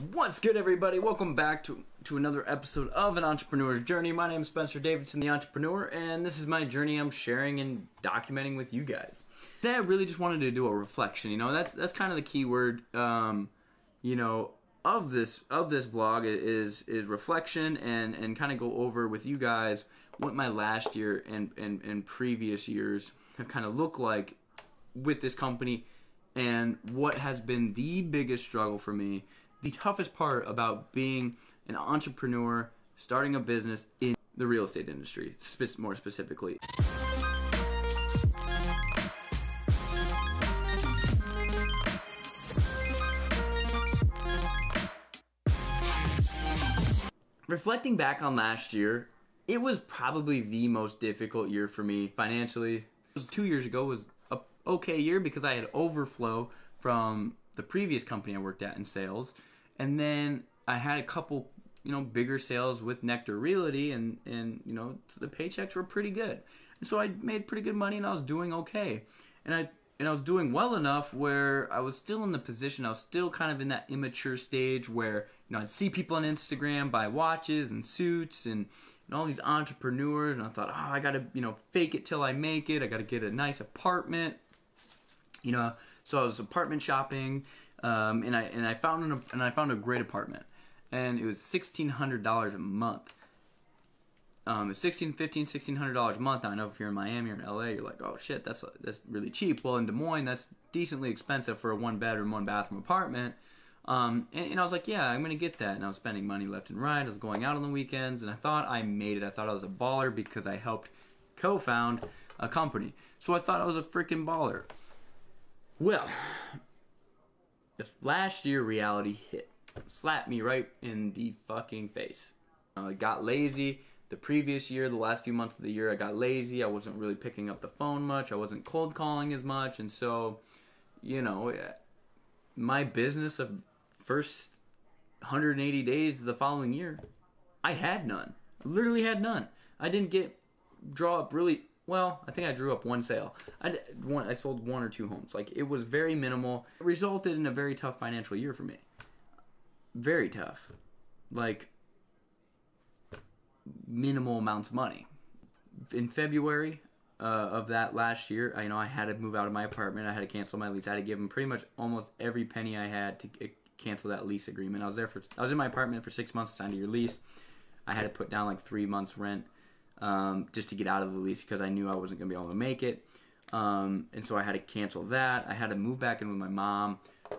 What's good, everybody? Welcome back to another episode of An Entrepreneur's Journey. My name is Spencer Davidson, the entrepreneur, and this is my journey I'm sharing and documenting with you guys. Today I really just wanted to do a reflection. That's kind of the key word of this vlog is reflection and kind of go over with you guys what my last year and previous years have kind of looked like with this company and what has been the biggest struggle for me. The toughest part about being an entrepreneur, starting a business in the real estate industry, more specifically. Reflecting back on last year, it was probably the most difficult year for me financially. 2 years ago was an okay year because I had overflow from the previous company I worked at in sales. And then I had a couple, bigger sales with Nectar Realty, and the paychecks were pretty good. And so I made pretty good money, and I was doing okay. And I was doing well enough where I was still in the position, I was still kind of in that immature stage where, I'd see people on Instagram buy watches and suits and all these entrepreneurs, and I thought, I gotta, fake it till I make it. I gotta get a nice apartment, So I was apartment shopping. And I found a great apartment, and it was $1,600 a month. It's $1,600 a month. Now, I know if you're in Miami or in LA, you're like, oh shit, that's really cheap. Well, in Des Moines, that's decently expensive for a 1-bedroom, 1-bathroom apartment. And I was like, yeah, I'm gonna get that. And I was spending money left and right. I was going out on the weekends, and I thought I made it. I thought I was a baller because I helped co-found a company. So I thought I was a freaking baller. Well, the last year reality hit. Slapped me right in the fucking face. I got lazy. The previous year, the last few months of the year, I got lazy. I wasn't really picking up the phone much. I wasn't cold calling as much. And so, my business of first 180 days of the following year, I had none. I literally had none. I didn't draw up really. Well, I think I drew up one sale. I sold 1 or 2 homes. Like, it was very minimal. It resulted in a very tough financial year for me. Very tough. Like, minimal amounts of money. In February of that last year, I had to move out of my apartment. I had to cancel my lease. I had to give them pretty much almost every penny I had to cancel that lease agreement. I was in my apartment for 6 months, signed a year lease. I had to put down like 3 months rent. Just to get out of the lease because I knew I wasn't going to be able to make it. And so I had to cancel that. I had to move back in with my mom,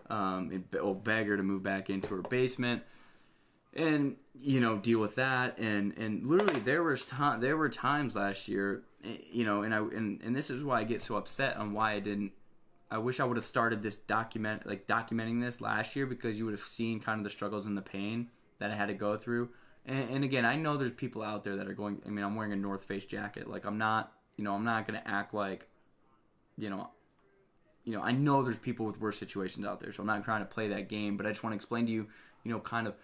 and beg her to move back into her basement and, deal with that. And literally there were times last year, and this is why I get so upset on why I wish I would have started this documenting this last year, because you would have seen kind of the struggles and the pain that I had to go through. And again, I know there's people out there that are going. I'm wearing a North Face jacket. Like, I'm not gonna act like, I know there's people with worse situations out there. So I'm not trying to play that game. But I just want to explain to you, kind of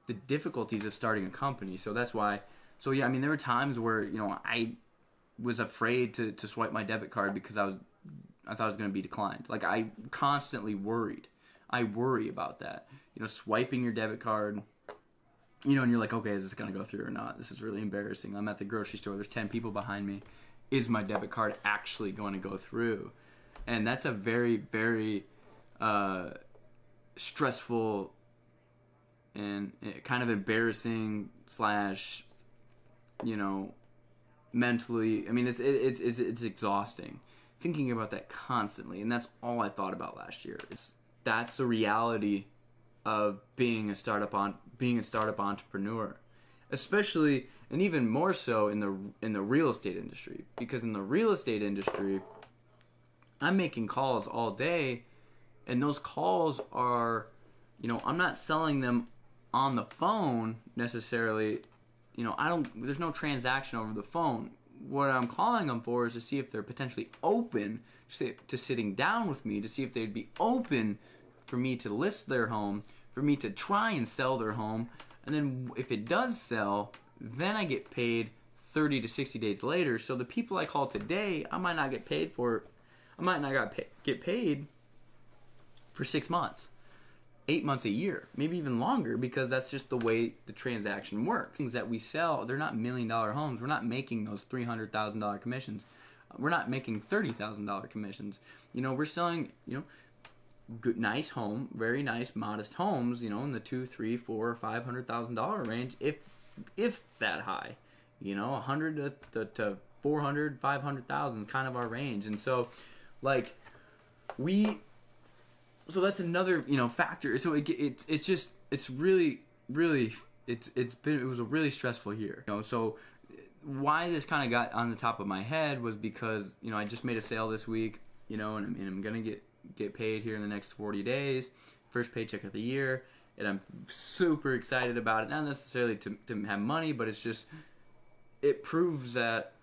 the difficulties of starting a company. So that's why. So yeah, there were times where I was afraid to swipe my debit card because I thought it was gonna be declined. Like, I constantly worried. I worry about that. Swiping your debit card. And you're like, okay, is this going to go through or not? This is really embarrassing. I'm at the grocery store. There's 10 people behind me. Is my debit card actually going to go through? And that's a very, very stressful and kind of embarrassing / mentally. It's exhausting. Thinking about that constantly. And that's all I thought about last year. That's the reality of being a startup entrepreneur, especially, and even more so in the real estate industry, because in the real estate industry, I'm making calls all day, and those calls are, I'm not selling them on the phone necessarily. There's no transaction over the phone. What I'm calling them for is to see if they're potentially open to sitting down with me, to see if they'd be open for me to list their home, for me to try and sell their home, and then if it does sell, then I get paid 30 to 60 days later. So the people I call today, I might not get paid for. I might not get paid for 6 months. 8 months a year, maybe even longer, because that's just the way the transaction works. Things that we sell, they're not $1 million homes. We're not making those $300,000 commissions. We're not making $30,000 commissions. You know, we're selling, you know, good, nice home, very nice, modest homes, you know, in the $200,000, $300,000, $400,000, $500,000 range, if that high. You know, 100 to 400, 500,000 is kind of our range. And so, like, so that's another, you know, factor. So it was a really stressful year. You know, so why this kind of got on the top of my head was because, you know, I just made a sale this week, you know, and I'm gonna get paid here in the next 40 days, first paycheck of the year, and I'm super excited about it. Not necessarily to have money, but it's just, it proves that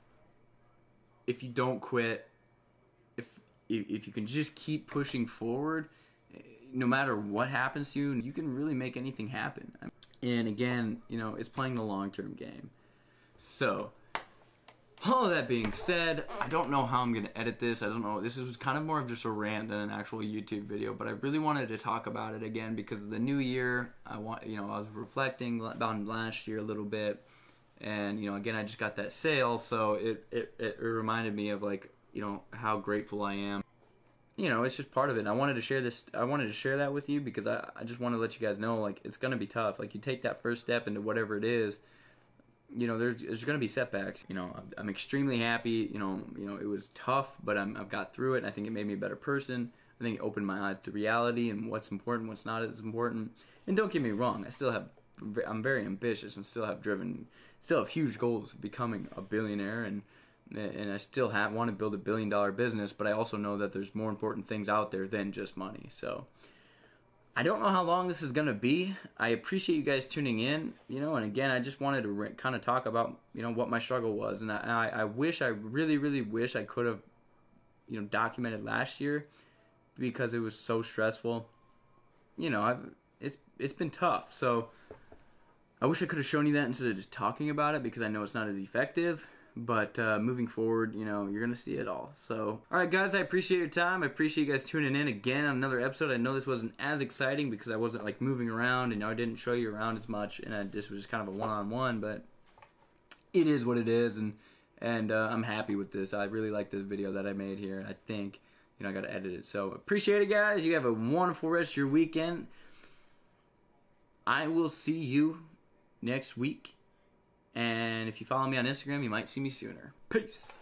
if you don't quit, if you can just keep pushing forward, no matter what happens to you, you can really make anything happen. And again, you know, it's playing the long-term game. So, all of that being said, I don't know how I'm going to edit this. I don't know. This is kind of more of just a rant than an actual YouTube video, but I really wanted to talk about it again because of the new year. I was reflecting on last year a little bit, and, you know, again, I just got that sale, so it reminded me of, like, you know, how grateful I am. You know, it's just part of it. And I wanted to share this. I wanted to share that with you because I just want to let you guys know, like, it's going to be tough. Like, you take that first step into whatever it is, you know, there's going to be setbacks. You know, I'm extremely happy. You know, it was tough, but I've got through it. And I think it made me a better person. I think it opened my eyes to reality and what's important, what's not as important. And don't get me wrong, I'm very ambitious and still have huge goals of becoming a billionaire, and I still want to build a $1 billion business, but I also know that there's more important things out there than just money. So I don't know how long this is going to be. I appreciate you guys tuning in, you know, and again, I just wanted to kind of talk about, you know, what my struggle was. And I really, really wish I could have, you know, documented last year because it was so stressful. You know, it's been tough. So I wish I could have shown you that instead of just talking about it, because I know it's not as effective. But moving forward, you know, you're going to see it all. So, all right, guys, I appreciate your time. I appreciate you guys tuning in again on another episode. I know this wasn't as exciting because I wasn't, like, moving around, and I didn't show you around as much, and this was just kind of a one-on-one, but it is what it is, and I'm happy with this. I really like this video that I made here, and I think, you know, I got to edit it. So, appreciate it, guys. You have a wonderful rest of your weekend. I will see you next week. And if you follow me on Instagram, you might see me sooner. Peace.